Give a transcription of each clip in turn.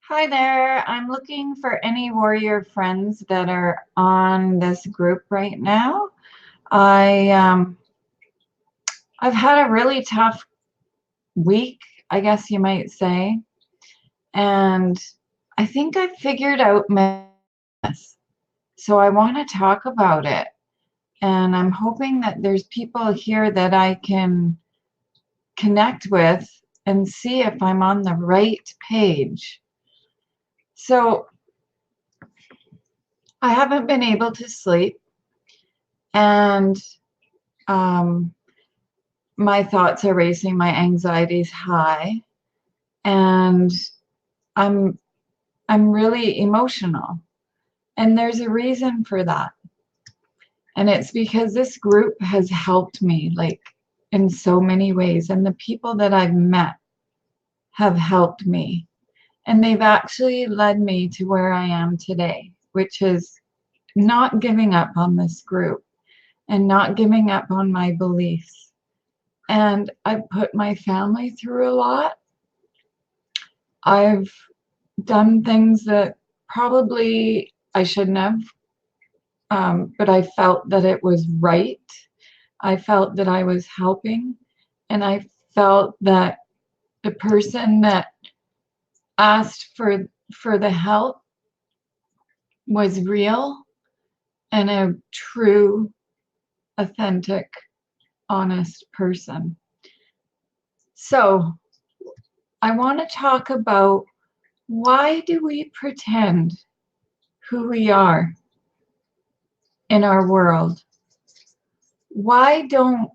Hi there. I'm looking for any warrior friends that are on this group right now. I I've had a really tough week, I guess you might say, and I think I've figured out this. So I want to talk about it, and I'm hoping that there's people here that I can connect with and see if I'm on the right page. So I haven't been able to sleep, and um, my thoughts are racing, my anxiety's high, and I'm I'm really emotional. And there's a reason for that. And it's because this group has helped me like in so many ways. And the people that I've met have helped me. And they've actually led me to where I am today, which is not giving up on this group and not giving up on my beliefs. And I've put my family through a lot. I've done things that probably I shouldn't have, but I felt that it was right. I felt that I was helping, and I felt that the person that asked for the help was real and a true, authentic, honest person. So I want to talk about why do we pretend who we are in our world? Why don't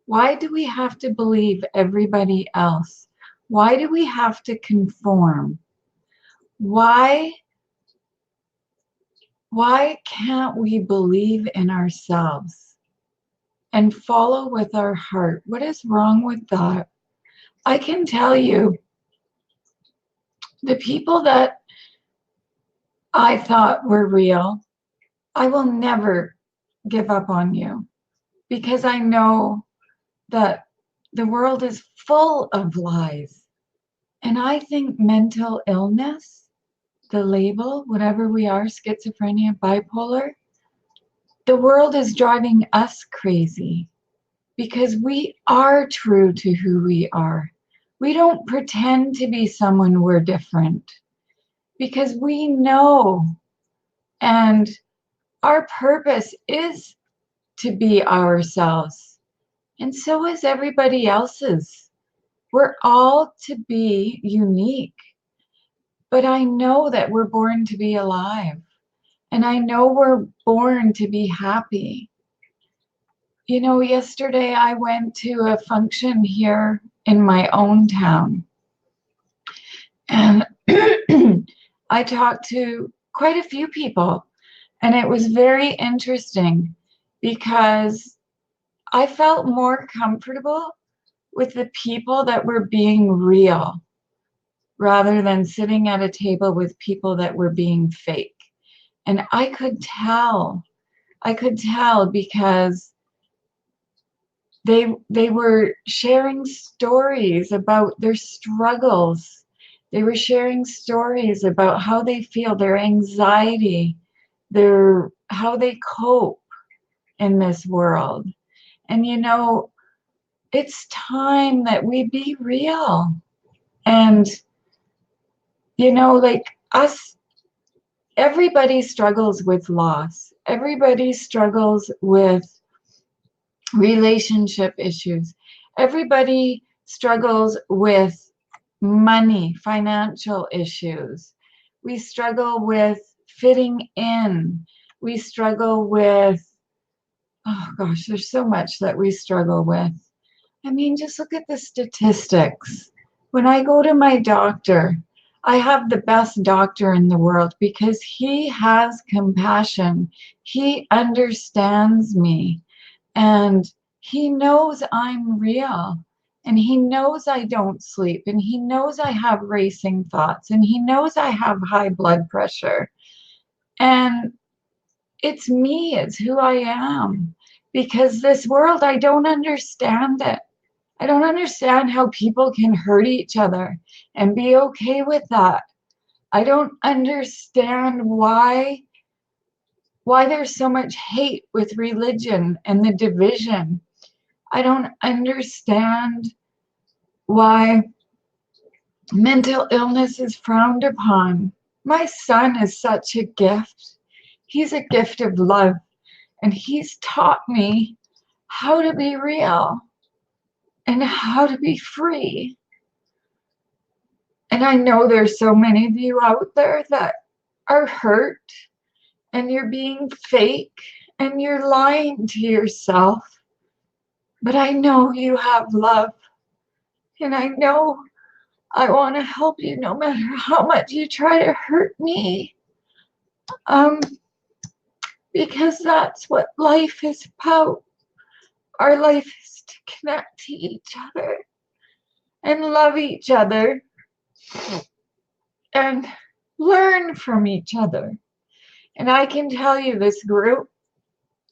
Why do we have to believe everybody else? Why do we have to conform? Why why can't we believe in ourselves and follow with our heart? What is wrong with that? I can tell you, the people that I thought were real, I will never give up on you because I know that the world is full of lies. And I think mental illness, the label, whatever we are, schizophrenia, bipolar, the world is driving us crazy because we are true to who we are. We don't pretend to be someone we're different because we know, and our purpose is to be ourselves. And so is everybody else's. We're all to be unique. But I know that we're born to be alive. And I know we're born to be happy. You know, yesterday I went to a function here in my own town, and I talked to quite a few people, and it was very interesting because I felt more comfortable with the people that were being real rather than sitting at a table with people that were being fake. And I could tell because they were sharing stories about their struggles. They were sharing stories about how they feel, their anxiety, their how they cope in this world. And you know, it's time that we be real. And you know, like us, everybody struggles with loss. Everybody struggles with relationship issues. Everybody struggles with money, financial issues. We struggle with fitting in. We struggle with, oh gosh, there's so much that we struggle with. I mean, just look at the statistics. When I go to my doctor, I have the best doctor in the world because he has compassion. He understands me. And he knows I'm real. And he knows I don't sleep. And he knows I have racing thoughts. And he knows I have high blood pressure. And it's me, it's who I am. Because this world, I don't understand it. I don't understand how people can hurt each other and be okay with that. I don't understand why there's so much hate with religion and the division. I don't understand why mental illness is frowned upon. My son is such a gift. He's a gift of love, and he's taught me how to be real and how to be free. And I know there's so many of you out there that are hurt and you're being fake and you're lying to yourself. But I know you have love, and I know I want to help you no matter how much you try to hurt me. Um, because that's what life is about. Our life is to connect to each other and love each other and learn from each other. And I can tell you, this group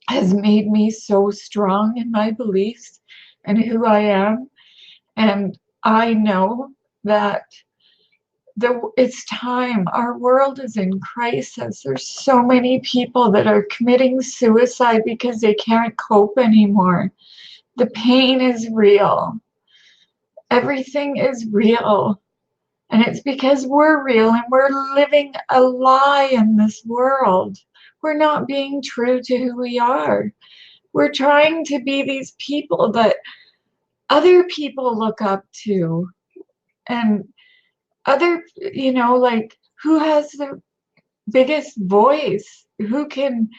has made me so strong in my beliefs and who I am. And I know that it's time. Our world is in crisis. There's so many people that are committing suicide because they can't cope anymore. The pain is real. Everything is real. And it's because we're real and we're living a lie in this world. We're not being true to who we are. We're trying to be these people that other people look up to. And other, like, who has the biggest voice? Who can,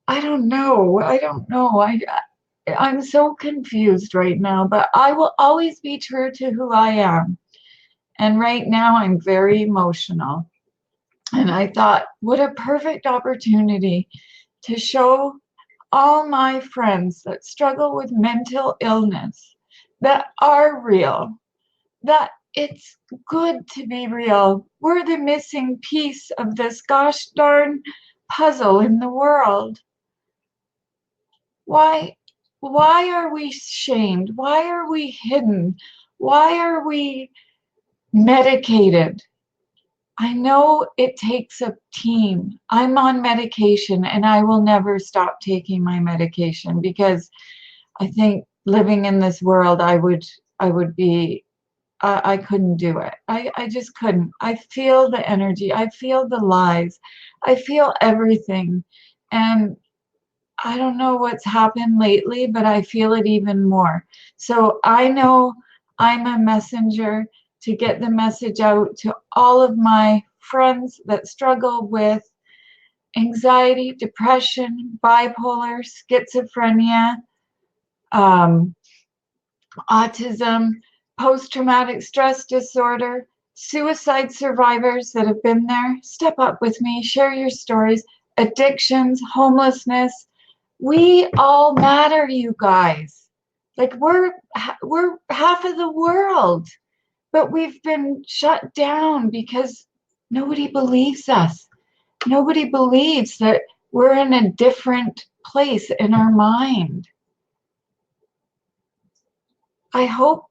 I don't know. I'm so confused right now, but I will always be true to who I am. And right now I'm very emotional. And I thought, what a perfect opportunity to show all my friends that struggle with mental illness that are real, that it's good to be real. We're the missing piece of this gosh darn puzzle in the world. Why are we shamed? Why are we hidden? Why are we medicated? I know it takes a team. I'm on medication and I will never stop taking my medication because I think living in this world, I would be, I couldn't do it. I just couldn't. I feel the energy. I feel the lies. I feel everything. And I don't know what's happened lately, but I feel it even more. So I know I'm a messenger to get the message out to all of my friends that struggle with anxiety, depression, bipolar, schizophrenia, um, autism, post-traumatic stress disorder, suicide survivors that have been there. Step up with me, share your stories, addictions, homelessness. We all matter, you guys. Like we're half of the world, but we've been shut down because nobody believes us. Nobody believes that we're in a different place in our mind. I hope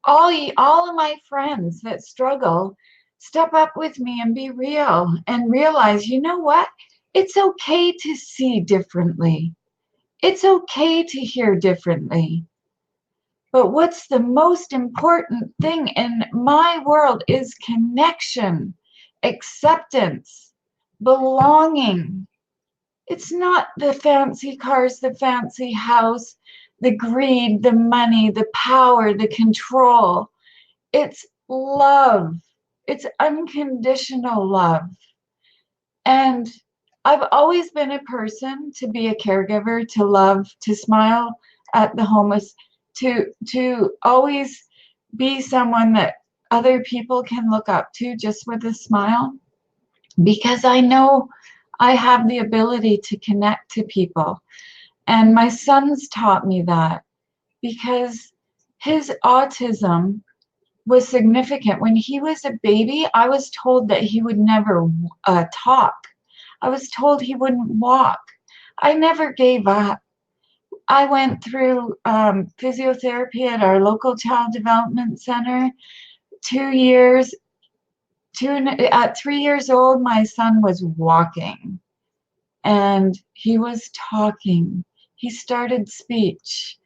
all of my friends that struggle step up with me and be real and realize, you know what? It's okay to see differently. It's okay to hear differently. But what's the most important thing in my world is connection, acceptance, belonging. It's not the fancy cars, the fancy house, the greed, the money, the power, the control. It's love. It's unconditional love. And I've always been a person to be a caregiver, to love, to smile at the homeless, to always be someone that other people can look up to just with a smile, because I know I have the ability to connect to people. And my son's taught me that because his autism was significant. When he was a baby, I was told that he would never talk. I was told he wouldn't walk. I never gave up. I went through physiotherapy at our local child development center, 2 years, At 3 years old, my son was walking and he was talking. He started speech.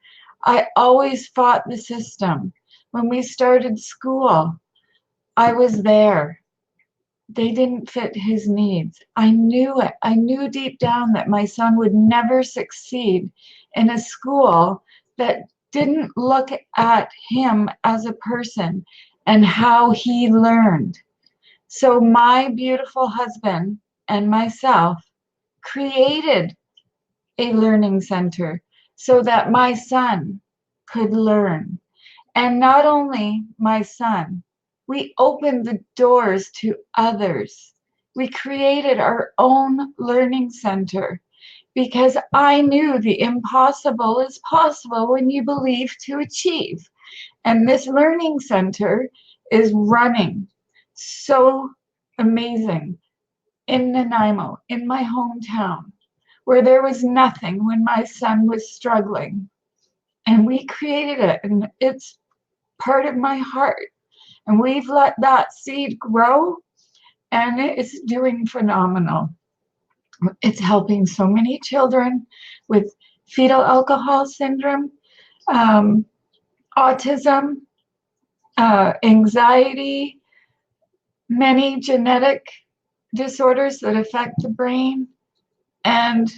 I always fought the system. When we started school, I was there. They didn't fit his needs. I knew it. I knew deep down that my son would never succeed in a school that didn't look at him as a person and how he learned. So my beautiful husband and myself created a learning center so that my son could learn. And not only my son, we opened the doors to others. We created our own learning center because I knew the impossible is possible when you believe to achieve. And this learning center is running so amazing in Nanaimo, in my hometown, where there was nothing when my son was struggling. And we created it, and it's part of my heart. And we've let that seed grow, and it's doing phenomenal. It's helping so many children with fetal alcohol syndrome, um, autism, anxiety, many genetic disorders that affect the brain. And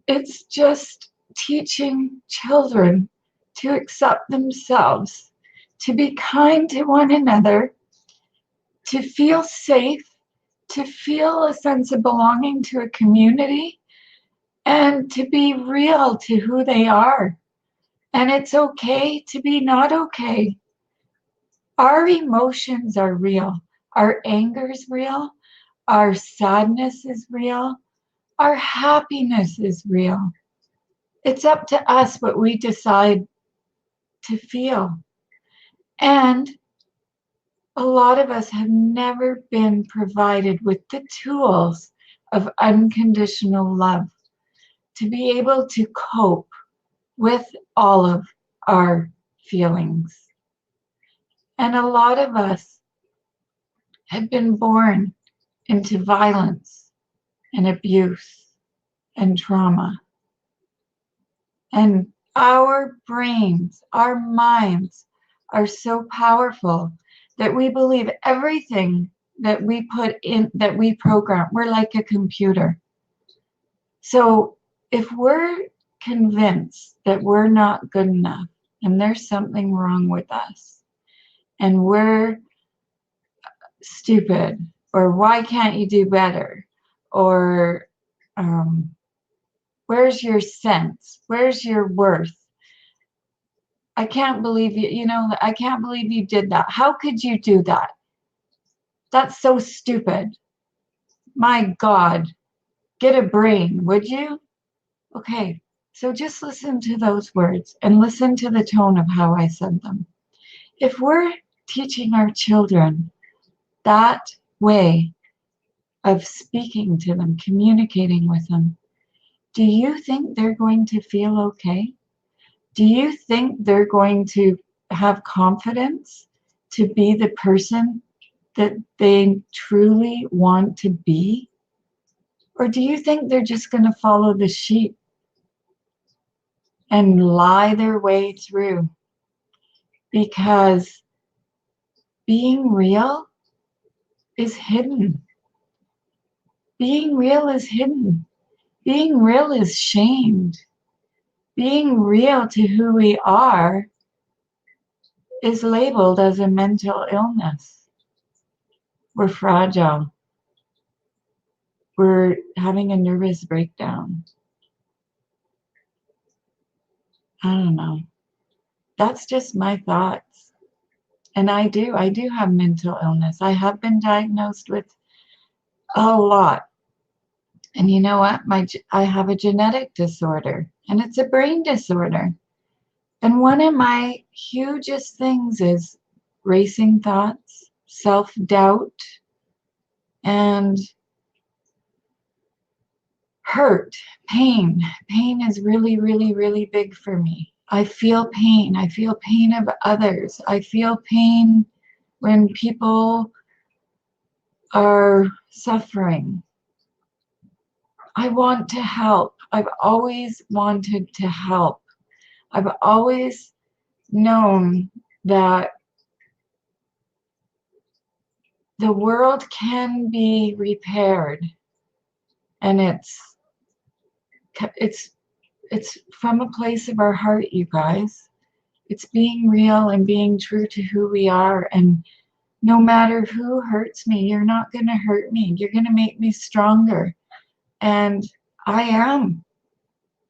it's just teaching children to accept themselves, to be kind to one another, to feel safe, to feel a sense of belonging to a community, and to be real to who they are. And it's okay to be not okay. Our emotions are real. Our anger is real. Our sadness is real. Our happiness is real. It's up to us what we decide to feel. And a lot of us have never been provided with the tools of unconditional love to be able to cope with all of our feelings. And a lot of us have been born into violence and abuse and trauma. And our brains, our minds are so powerful that we believe everything that we put in, that we program. We're like a computer. So if we're convinced that we're not good enough and there's something wrong with us and we're stupid, or why can't you do better, or where's your sense, where's your worth, I can't believe I can't believe you did that, how could you do that, that's so stupid, my God, get a brain, would you? Okay, so just listen to those words and listen to the tone of how I said them. If we're teaching our children that way of speaking to them, communicating with them, do you think they're going to feel okay? Do you think they're going to have confidence to be the person that they truly want to be? Or do you think they're just going to follow the sheep and lie their way through? Because being real is hidden. Being real is hidden. Being real is shamed. Being real to who we are is labeled as a mental illness. We're fragile. We're having a nervous breakdown. I don't know. That's just my thoughts. And I do have mental illness. I have been diagnosed with a lot. And you know what? I have a genetic disorder, and it's a brain disorder. And one of my hugest things is racing thoughts, self-doubt, and hurt, pain. Pain is really, really, really big for me. I feel pain. I feel pain of others. I feel pain when people are suffering. I want to help. I've always wanted to help. I've always known that the world can be repaired, and it's it's from a place of our heart, you guys. It's being real and being true to who we are. And no matter who hurts me, you're not going to hurt me. You're going to make me stronger. And I am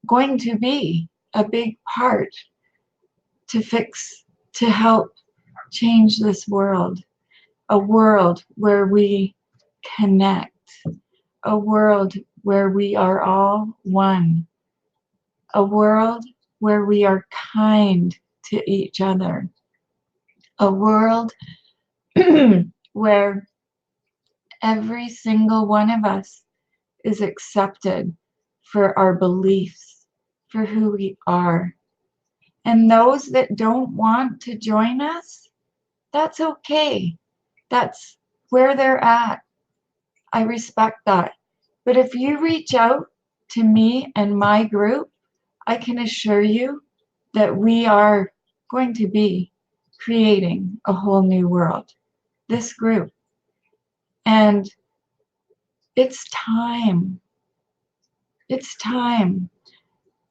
going to be a big part to fix, to help change this world. A world where we connect. A world where we are all one. A world where we are kind to each other. A world where every single one of us is accepted for our beliefs, for who we are. And those that don't want to join us, that's okay. That's where they're at. I respect that. But if you reach out to me and my group, I can assure you that we are going to be creating a whole new world. This group. And it's time. It's time.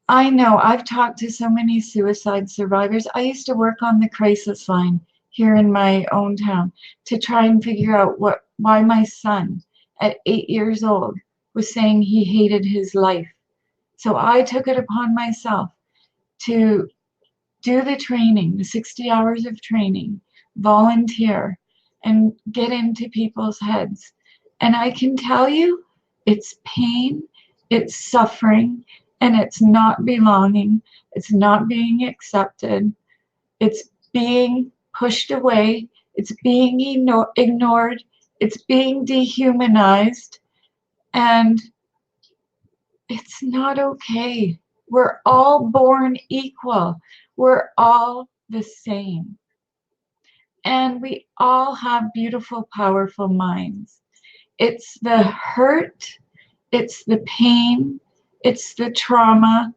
I know I've talked to so many suicide survivors. I used to work on the crisis line here in my own town to try and figure out why my son at 8 years old was saying he hated his life. So I took it upon myself to do the training, the 60 hours of training, volunteer, and get into people's heads. And I can tell you, it's pain, it's suffering, and it's not belonging. It's not being accepted. It's being pushed away. It's being ignored. It's being dehumanized. And it's not okay. We're all born equal. We're all the same. And we all have beautiful, powerful minds. It's the hurt, it's the pain, it's the trauma,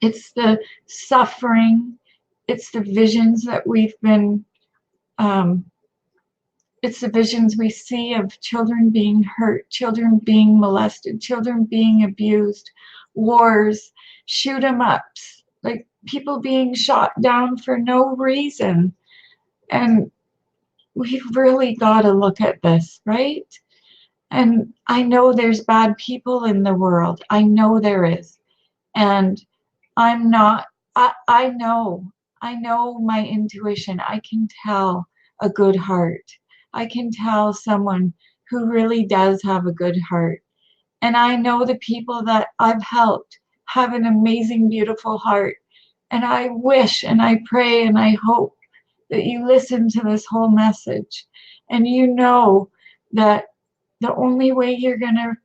it's the suffering, it's the visions that we've been, it's the visions we see of children being hurt, children being molested, children being abused, wars, shoot 'em ups, like people being shot down for no reason. And we've really got to look at this, right? And I know there's bad people in the world. I know there is. And I'm not, I know my intuition. I can tell a good heart. I can tell someone who really does have a good heart. And I know the people that I've helped have an amazing, beautiful heart. And I wish and I pray and I hope that you listen to this whole message and you know that the only way you're gonna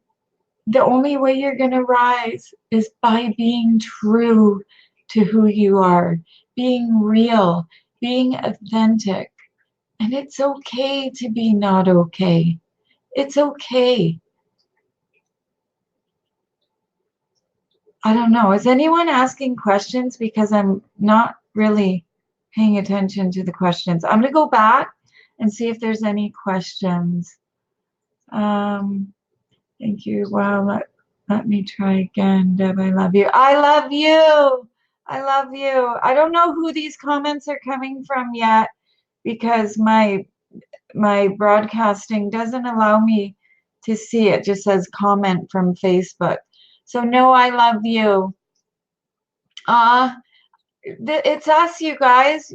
rise is by being true to who you are, being real, being authentic. And it's okay to be not okay. It's okay. I don't know. Is anyone asking questions? Because I'm not really paying attention to the questions. I'm going to go back and see if there's any questions. Thank you. Wow, let me try again. Deb, I love you. I love you. I love you. I don't know who these comments are coming from yet because my broadcasting doesn't allow me to see it. Just says comment from Facebook. So no, I love you. It's us, you guys.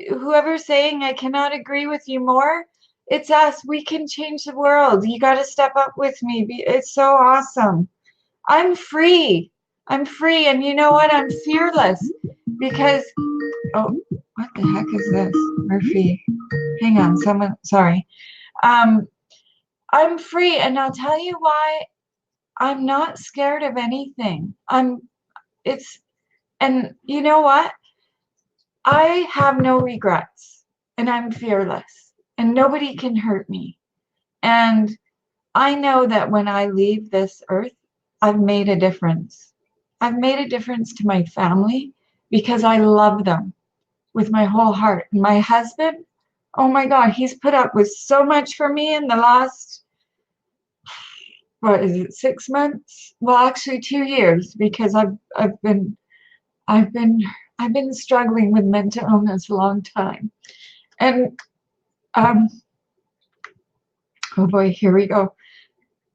Whoever's saying I cannot agree with you more, it's us. We can change the world. You got to step up with me. It's so awesome. I'm free. I'm free. And you know what? I'm fearless because, oh, what the heck is this? Murphy. Hang on. Sorry. I'm free. And I'll tell you why I'm not scared of anything. And you know what? I have no regrets and I'm fearless and nobody can hurt me. And I know that when I leave this earth, I've made a difference. I've made a difference to my family because I love them with my whole heart. And my husband, oh my God, he's put up with so much for me in the last, what is it, 6 months? Well, actually 2 years, because I've been struggling with mental illness a long time. And oh boy, here we go.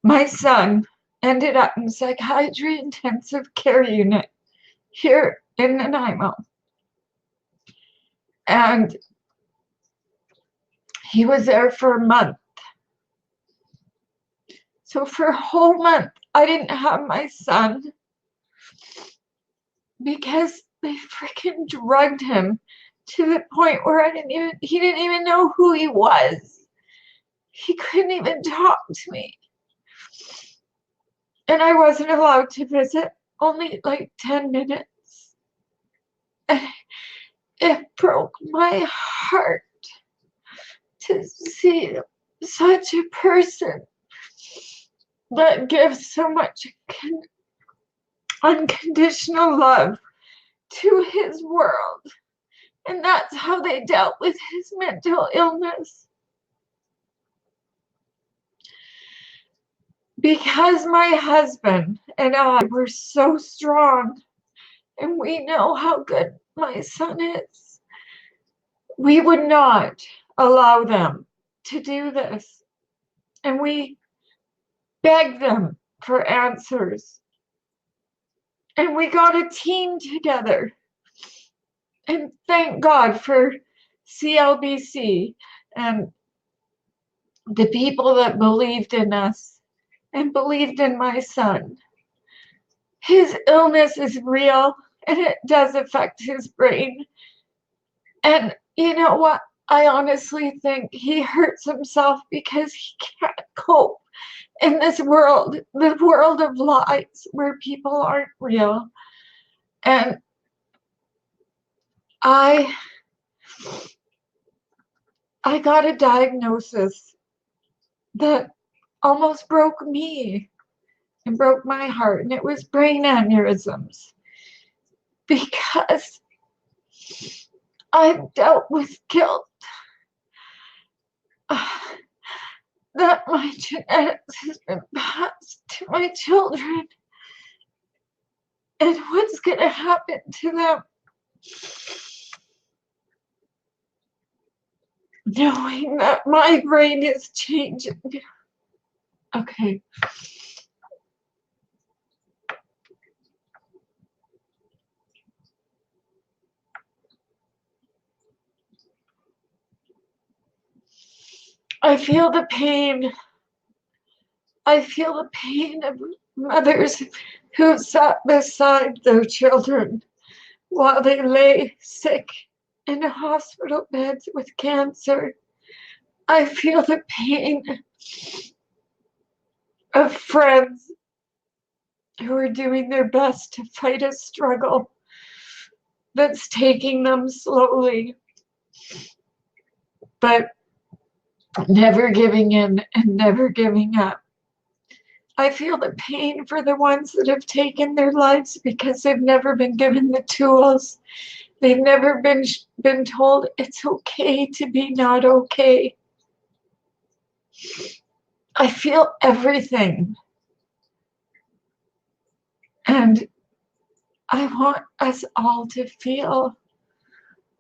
My son ended up in psychiatry intensive care unit here in Nanaimo. And he was there for a month. So for a whole month, I didn't have my son because they freaking drugged him to the point where he didn't even know who he was. He couldn't even talk to me. And I wasn't allowed to visit, only like 10 minutes. And it broke my heart to see such a person that gives so much unconditional love to his world. And that's how they dealt with his mental illness. Because my husband and I were so strong, and we know how good my son is, we would not allow them to do this. And we begged them for answers. And we got a team together. And thank God for CLBC and the people that believed in us and believed in my son. His illness is real and it does affect his brain. And you know what? I honestly think he hurts himself because he can't cope in this world, the world of lies where people aren't real. And I got a diagnosis that almost broke me and broke my heart, and it was brain aneurysms, because I've dealt with guilt that my genetics has been passed to my children, and what's going to happen to them, knowing that my brain is changing. Okay. I feel the pain. I feel the pain of mothers who sat beside their children while they lay sick in hospital beds with cancer. I feel the pain of friends who are doing their best to fight a struggle that's taking them slowly, but never giving in and never giving up. I feel the pain for the ones that have taken their lives because they've never been given the tools. They've never been told it's okay to be not okay. I feel everything. And I want us all to feel.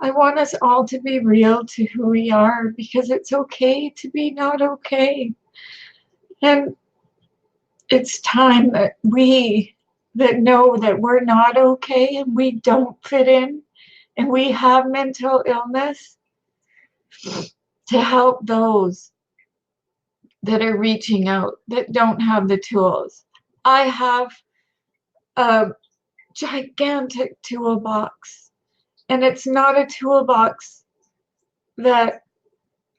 I want us all to be real to who we are, because it's okay to be not okay. And it's time that we that know that we're not okay and we don't fit in and we have mental illness, to help those that are reaching out that don't have the tools. I have a gigantic toolbox, and it's not a toolbox that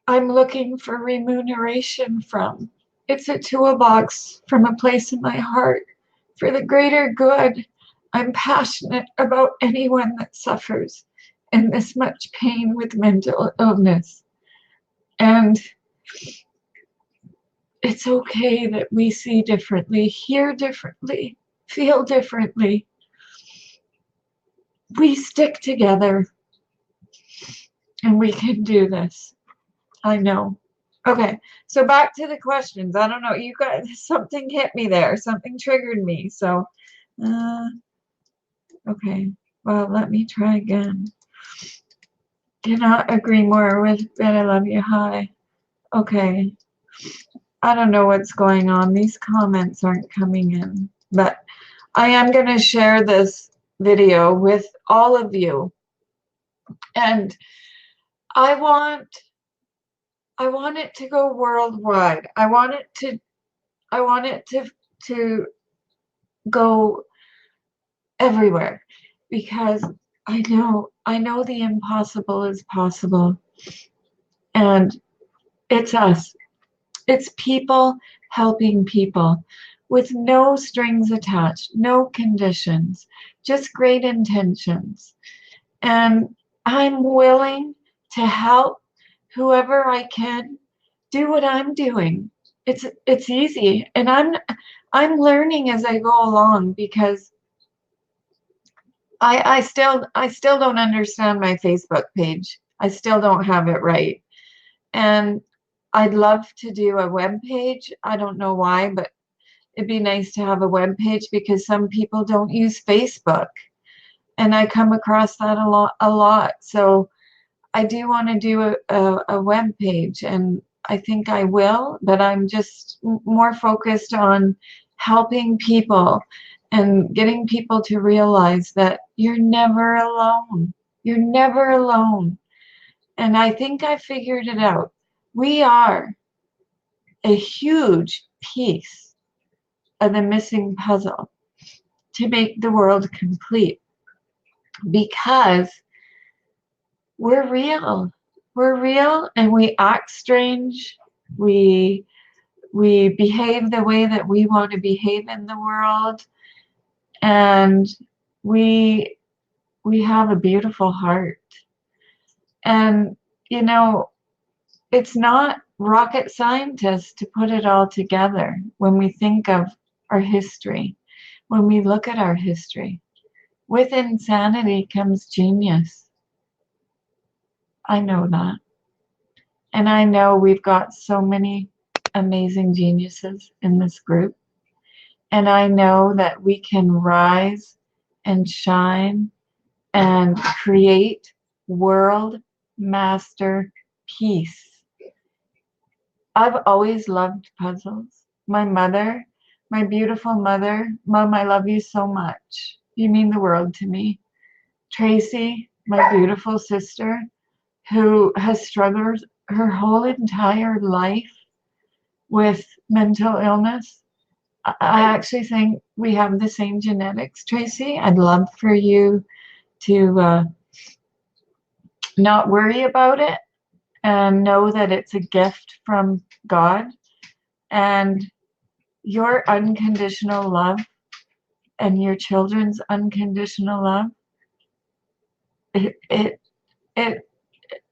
I'm looking for remuneration from. It's a toolbox from a place in my heart for the greater good. I'm passionate about anyone that suffers in this much pain with mental illness. And it's okay that we see differently, hear differently, feel differently. We stick together and we can do this. I know. Okay, so back to the questions. I don't know, you guys, something hit me there. Something triggered me. So, okay, well, let me try again. Cannot agree more with Ben. I love you. Hi. Okay. I don't know what's going on. These comments aren't coming in, but I am going to share this video with all of you. And I want it to go worldwide. I want it to go everywhere, because I know the impossible is possible. And it's us. It's people helping people with no strings attached, no conditions, just great intentions. And I'm willing to help whoever I can do what I'm doing. It's easy, and I'm learning as I go along, because I still don't understand my Facebook page. I still don't have it right. And I'd love to do a web page. I don't know why, but it'd be nice to have a web page, because some people don't use Facebook. And I come across that a lot. So I do want to do a web page, and I think I will, but I'm just more focused on helping people and getting people to realize that you're never alone. You're never alone. And I think I figured it out. We are a huge piece of the missing puzzle to make the world complete, because we're real. We're real, and we act strange. We behave the way that we want to behave in the world, and we have a beautiful heart. And you know, it's not rocket scientists to put it all together when we think of our history, when we look at our history. With insanity comes genius. I know that. And I know we've got so many amazing geniuses in this group. And I know that we can rise and shine and create world masterpiece. I've always loved puzzles. My mother, my beautiful mother, Mom, I love you so much. You mean the world to me. Tracy, my beautiful sister, who has struggled her whole entire life with mental illness. I actually think we have the same genetics, Tracy. I'd love for you to not worry about it, and know that it's a gift from God. And your unconditional love and your children's unconditional love, it it it,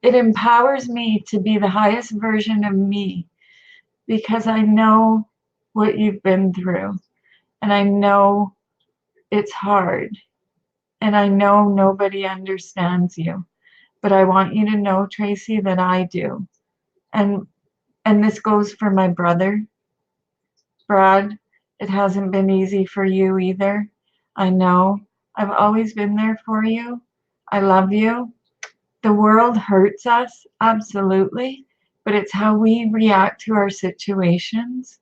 it empowers me to be the highest version of me, because I know what you've been through, and I know it's hard, and I know nobody understands you. But I want you to know, Tracy, that I do. And this goes for my brother, Brad. It hasn't been easy for you either. I know. I've always been there for you. I love you. The world hurts us, absolutely, but it's how we react to our situations,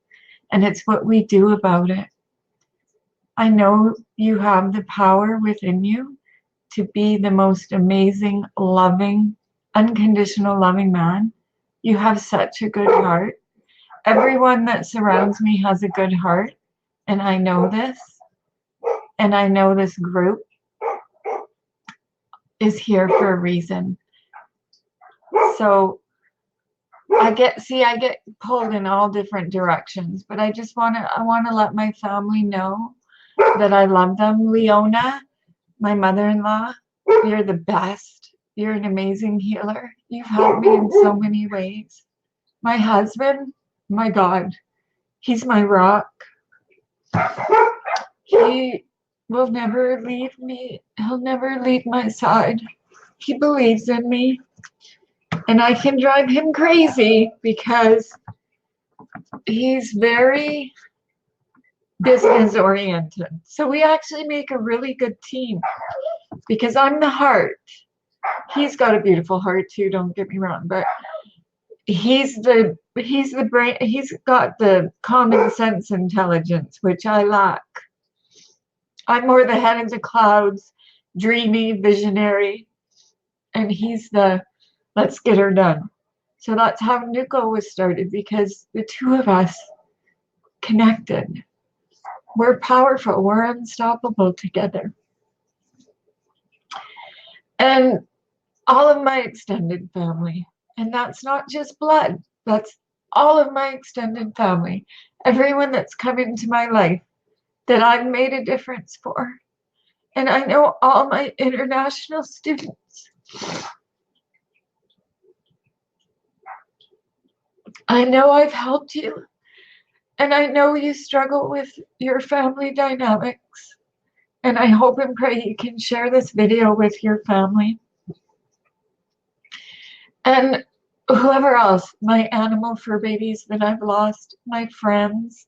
and it's what we do about it. I know you have the power within you to be the most amazing, loving, unconditional loving man. You have such a good heart. Everyone that surrounds me has a good heart, and I know this. And I know this group is here for a reason. So I get pulled in all different directions, but I want to let my family know that I love them. Leona, my mother-in-law, you're the best. You're an amazing healer. You've helped me in so many ways. My husband, my God, He's my rock. He will never leave me. He'll never leave my side. He believes in me. And I can drive him crazy because he's very business oriented. So we actually make a really good team because I'm the heart. He's got a beautiful heart too, don't get me wrong, but he's the brain. He's got the common sense intelligence, which I lack. I'm more the head of the clouds, dreamy, visionary, and he's the let's get her done. So that's how Nuko was started, because the two of us connected. We're powerful. We're unstoppable together. And all of my extended family, and that's not just blood, that's all of my extended family, everyone that's come into my life that I've made a difference for. And I know all my international students. I know I've helped you, and I know you struggle with your family dynamics, and I hope and pray you can share this video with your family. And whoever else, my animal fur babies that I've lost, my friends.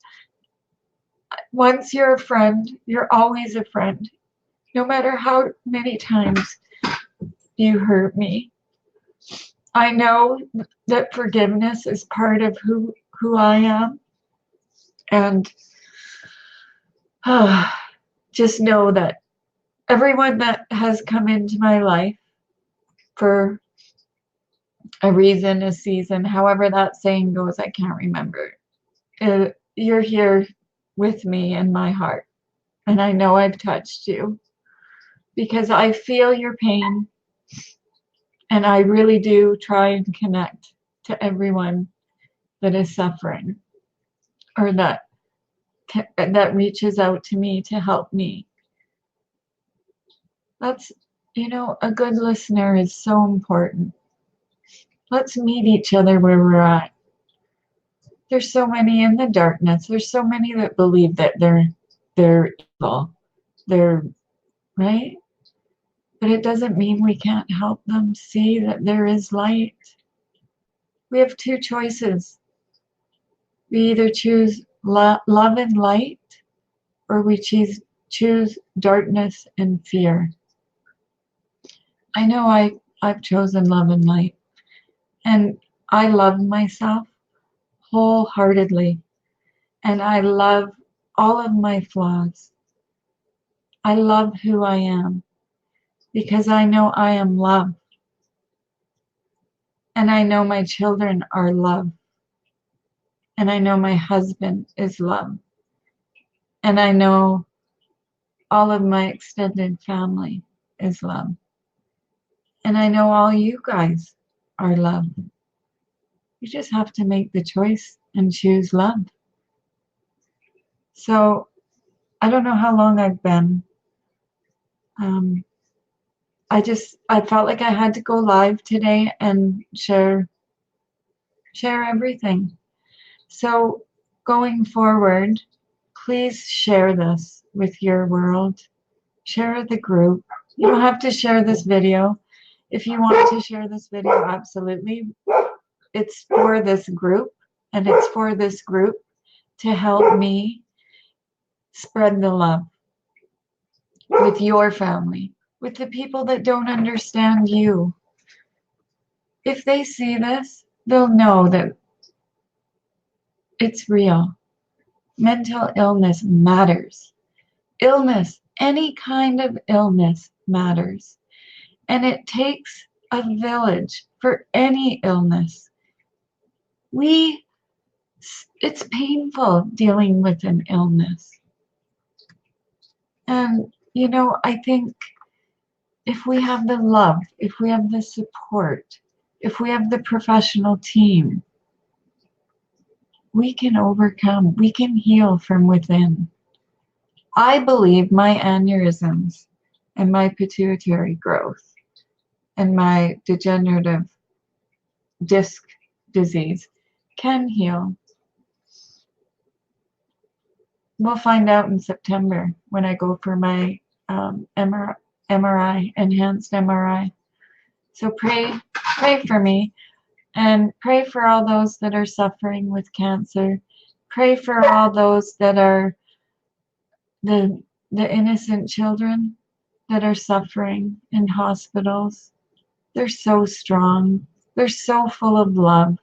Once you're a friend, you're always a friend, no matter how many times you hurt me. I know that forgiveness is part of who I am. And just know that everyone that has come into my life for a reason, a season, however that saying goes, I can't remember. You're here with me in my heart. And I know I've touched you because I feel your pain. And I really do try and connect to everyone that is suffering or that reaches out to me to help me. That's, a good listener is so important. Let's meet each other where we're at. There's so many in the darkness. There's so many that believe that they're evil. They're right. But it doesn't mean we can't help them see that there is light. We have two choices. We either choose love and light, or we choose darkness and fear. I know I've chosen love and light, and I love myself wholeheartedly, and I love all of my flaws. I love who I am because I know I am love, and I know my children are love, and I know my husband is love, and I know all of my extended family is love, and I know all you guys are love. You just have to make the choice and choose love. So I don't know how long I've been. I felt like I had to go live today and share everything. So going forward, please share this with your world. Share the group. You don't have to share this video. If you want to share this video, absolutely. It's for this group, and it's for this group to help me spread the love with your family, with the people that don't understand you. If they see this, they'll know that it's real. Mental illness matters. Illness, any kind of illness matters. And it takes a village for any illness. It's painful dealing with an illness. And, I think if we have the love, if we have the support, if we have the professional team, we can overcome, we can heal from within. I believe my aneurysms and my pituitary growth and my degenerative disc disease can heal. we'll find out in September when I go for my MRI, enhanced MRI. So pray for me, and pray for all those that are suffering with cancer. Pray for all those that are the innocent children that are suffering in hospitals. They're so strong. They're so full of love.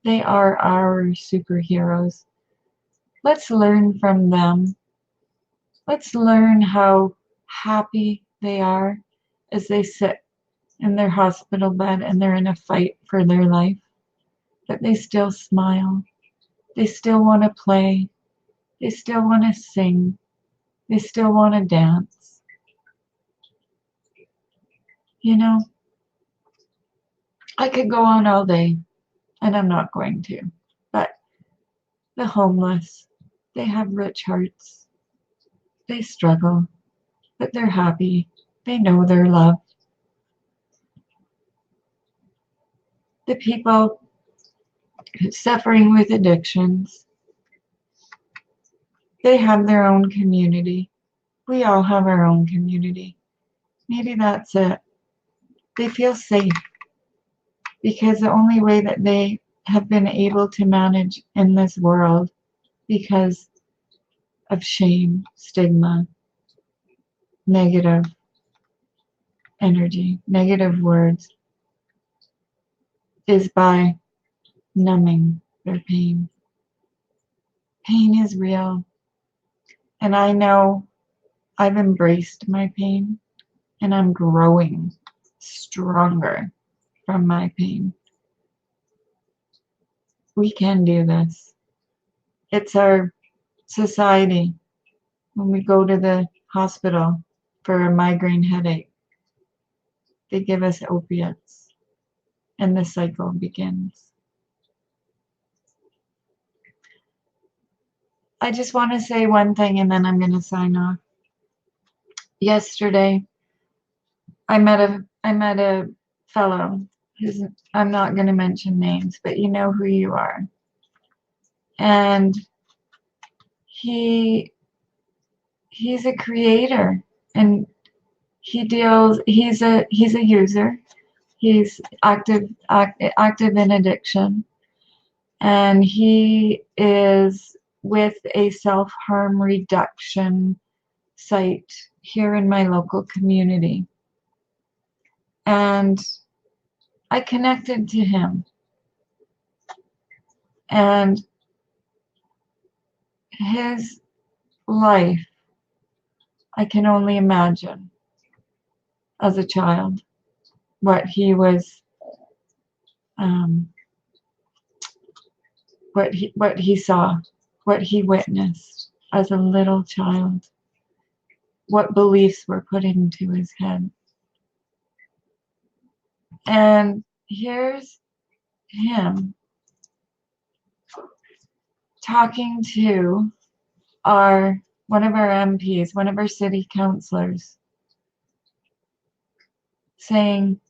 They are our superheroes. Let's learn from them. Let's learn how happy they are as they sit in their hospital bed and they're in a fight for their life. But they still smile. They still want to play. They still want to sing. They still want to dance. You know, I could go on all day, and I'm not going to. But the homeless, they have rich hearts. They struggle, but they're happy. They know they're loved. The people suffering with addictions, they have their own community. We all have our own community. Maybe that's it. They feel safe because the only way that they have been able to manage in this world because of shame, stigma, negative energy, negative words, is by numbing their pain. Pain is real. And I know I've embraced my pain and I'm growing stronger from my pain. We can do this. It's our society. When we go to the hospital for a migraine headache, they give us opiates and the cycle begins. I just want to say one thing and then I'm going to sign off. Yesterday, I met a fellow who's, I'm not going to mention names, but you know who you are. And he's a creator and he's a user. He's active in addiction, and he is with a self-harm reduction site here in my local community. And I connected to him, and his life, I can only imagine as a child what he was, what he saw, what he witnessed as a little child, what beliefs were put into his head. And here's him talking to one of our MPs, one of our city councilors, saying,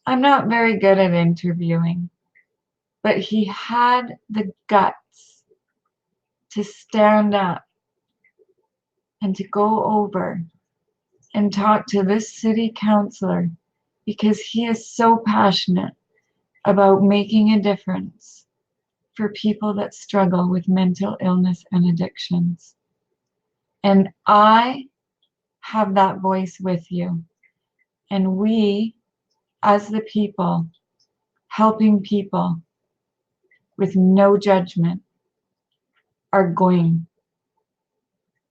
I'm not very good at interviewing, but he had the guts to stand up and to go over and talk to this city councilor because he is so passionate about making a difference for people that struggle with mental illness and addictions. And I have that voice with you. And we, as the people, helping people with no judgment, are going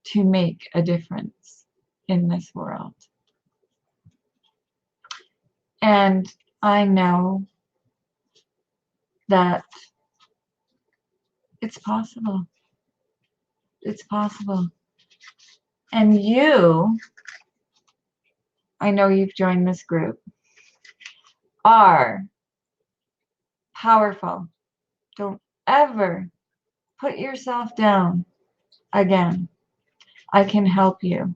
to make a difference in this world. And I know that it's possible. It's possible. And you, I know you've joined this group, are powerful. Don't ever put yourself down again. I can help you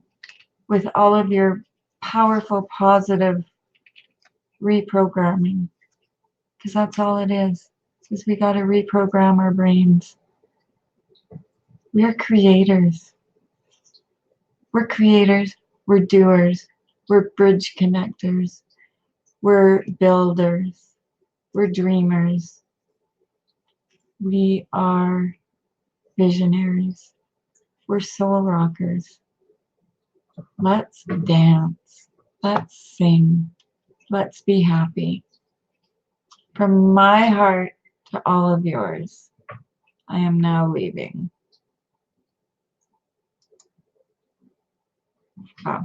with all of your powerful, positive reprogramming, because that's all it is. Because we got to reprogram our brains. We are creators. We're creators. We're doers. We're bridge connectors. We're builders. We're dreamers. We are visionaries. We're soul rockers. Let's dance. Let's sing. Let's be happy. From my heart to all of yours, I am now leaving. Wow.